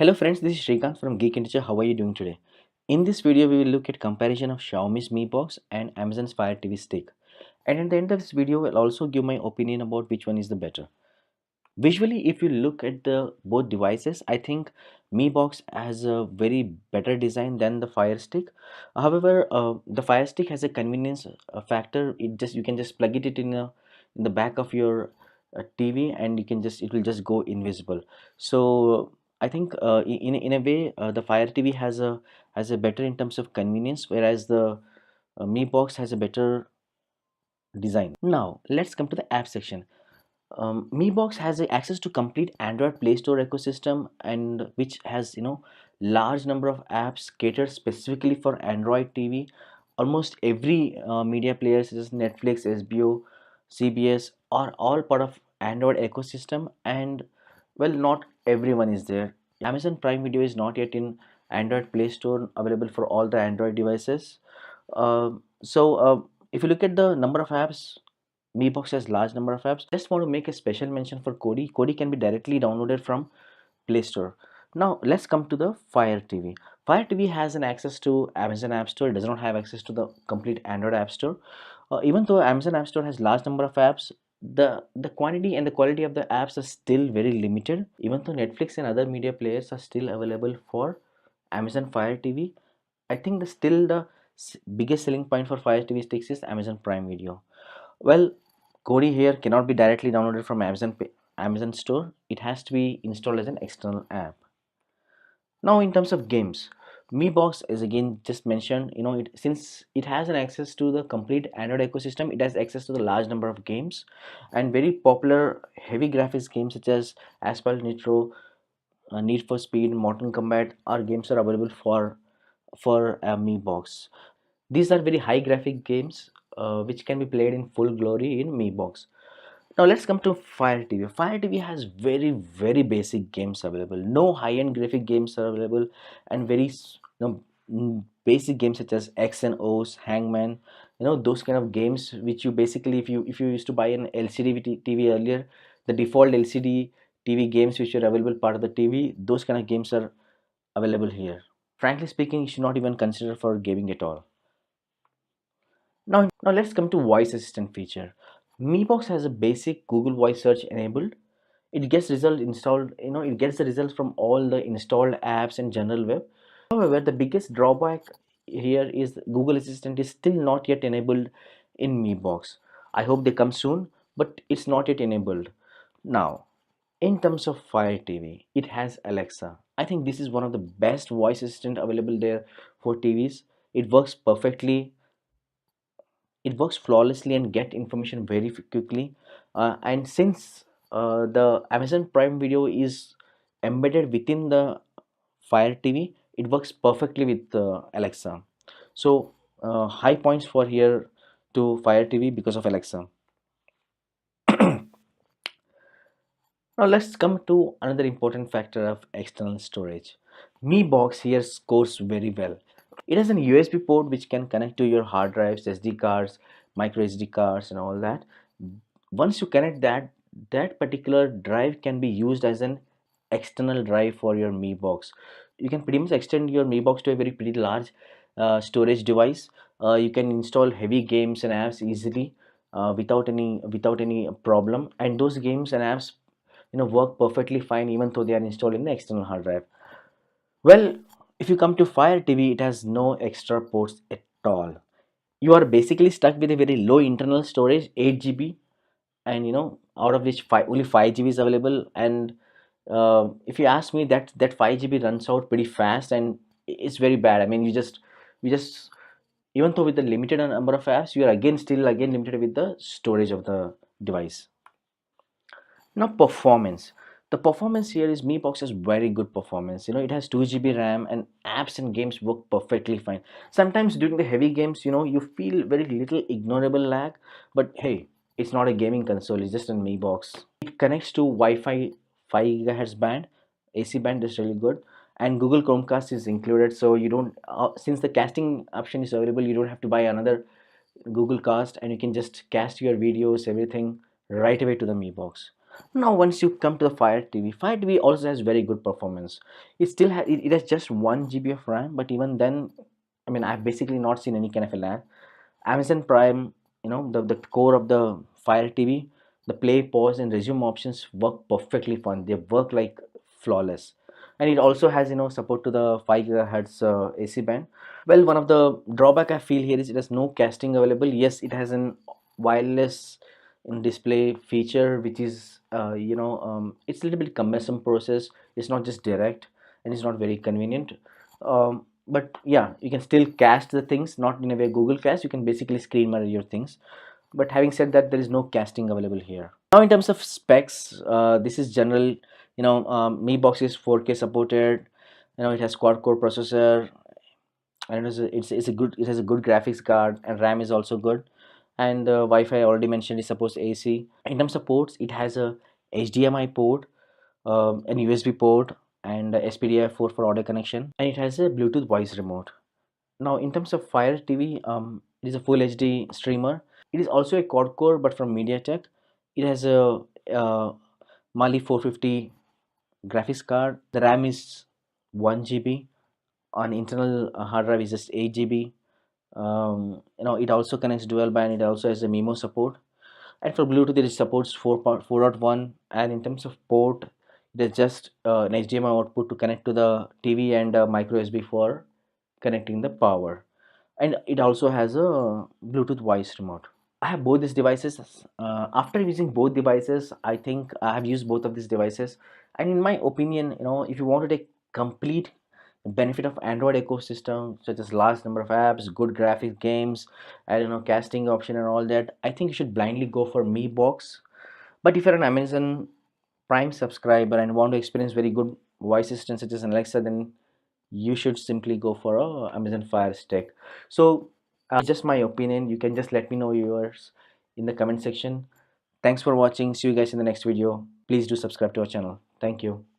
Hello friends, this is Shrikant from geekinteger. How are you doing today? In this video, we will look at comparison of Xiaomi's Mi Box and Amazon's Fire TV Stick. And at the end of this video, I'll also give my opinion about which one is the better. Visually, if you look at the both devices, I think Mi Box has a very better design than the Fire Stick. However, the Fire Stick has a convenience factor. You can just plug it in the back of your TV, and it will just go invisible. So I think in a way the Fire TV has a better in terms of convenience, whereas the Mi Box has a better design. Now let's come to the app section. Mi Box has access to complete Android Play Store ecosystem, and which has large number of apps catered specifically for Android TV. Almost every media player such as Netflix, HBO, CBS are all part of Android ecosystem, and well, not everyone is there. Amazon Prime Video is not yet in Android Play Store available for all the Android devices. If you look at the number of apps, MiBox has large number of apps. Just want to make a special mention for Kodi. Kodi can be directly downloaded from Play Store. Now let's come to the Fire TV. Fire TV has an access to Amazon App Store. It does not have access to the complete Android App Store. Even though Amazon App Store has large number of apps, the quantity and the quality of the apps are still very limited. Even though Netflix and other media players are still available for Amazon Fire TV, I think the biggest selling point for Fire TV sticks is Amazon Prime Video. Well, Kodi here cannot be directly downloaded from Amazon store. It has to be installed as an external app. Now, in terms of games, Mi Box is again just mentioned. Since it has an access to the complete Android ecosystem, it has access to the large number of games, and very popular heavy graphics games such as Asphalt Nitro, Need for Speed, Mortal Kombat are games are available for Mi Box. These are very high graphic games which can be played in full glory in Mi Box. Now let's come to Fire TV. Fire TV has very basic games available. No high-end graphic games are available, and basic games such as X and O's, Hangman, those kind of games which you basically, if you used to buy an LCD TV earlier, the default LCD TV games which are available part of the TV, those kind of games are available here. Frankly speaking, you should not even consider for gaming at all. Now let's come to voice assistant feature. MiBox has a basic Google Voice search enabled. It gets result installed, it gets the results from all the installed apps and general web. However, the biggest drawback here is Google Assistant is still not yet enabled in MiBox. I hope they come soon, but it's not yet enabled. Now, in terms of Fire TV, it has Alexa. I think this is one of the best voice assistant available there for TVs. It works perfectly, it works flawlessly and get information very quickly, and since the Amazon Prime Video is embedded within the Fire TV, it works perfectly with Alexa. So high points for here to Fire TV because of Alexa. Now let's come to another important factor of external storage. Mi Box here scores very well. It has an USB port which can connect to your hard drives, SD cards, micro SD cards and all that. Once you connect that particular drive can be used as an external drive for your Mi Box. You can pretty much extend your Mi Box to a very pretty large storage device. You can install heavy games and apps easily without any problem, and those games and apps work perfectly fine even though they are installed in the external hard drive. Well, if you come to Fire TV, it has no extra ports at all. You are basically stuck with a very low internal storage, 8 GB, and out of which only 5 GB is available. And if you ask me, that 5 GB runs out pretty fast, and it's very bad. I mean, we just even though with the limited number of apps, you are again limited with the storage of the device. Now performance. The performance here is Mi Box has very good performance. It has 2 GB RAM, and apps and games work perfectly fine. Sometimes during the heavy games, you feel very little ignorable lag, but hey, it's not a gaming console, it's just a Mi Box. It connects to Wi-Fi 5 GHz band, AC band is really good, and Google Chromecast is included, so you don't since the casting option is available, you don't have to buy another Google Cast, and you can just cast your videos, everything right away to the Mi Box. Now, once you come to the Fire TV, Fire TV also has very good performance. It has just 1 GB of RAM, but even then, I mean, I've basically not seen any kind of a lag. Amazon Prime, the core of the Fire TV, the play, pause, and resume options work perfectly fine. They work like flawless, and it also has support to the 5 GHz AC band. Well, one of the drawback I feel here is it has no casting available. Yes, it has an wireless in display feature, which is it's a little bit cumbersome process. It's not just direct, and it's not very convenient. But yeah, you can still cast the things, not in a way Google Cast. You can basically screen mirror your things. But having said that, there is no casting available here. Now, in terms of specs, this is general. Mi Box is 4K supported. It has quad core processor, and it has a good graphics card, and RAM is also good. And Wi-Fi I already mentioned, it supports AC. In terms of ports, it has a HDMI port, an USB port, and a SPDIF port for audio connection, and it has a Bluetooth voice remote. Now, in terms of Fire TV, it is a full HD streamer. It is also a quad core, but from MediaTek. It has a Mali 450 graphics card. The RAM is 1 GB. On internal hard drive is just 8 GB. It also connects dual band. It also has a MIMO support, and for Bluetooth it supports 4.1. And in terms of port, it is just an HDMI output to connect to the TV, and a micro USB for connecting the power. And it also has a Bluetooth voice remote. I have both these devices. After using both devices, I think I have used both of these devices, and in my opinion, if you want to take complete benefit of Android ecosystem, such as large number of apps, good graphics, games, I don't know, casting option and all that, I think you should blindly go for Mi Box. But if you're an Amazon Prime subscriber and want to experience very good voice assistant such as Alexa, then you should simply go for a Amazon Fire Stick. So just my opinion. You can just let me know yours in the comment section. Thanks for watching. See you guys in the next video. Please do subscribe to our channel. Thank you.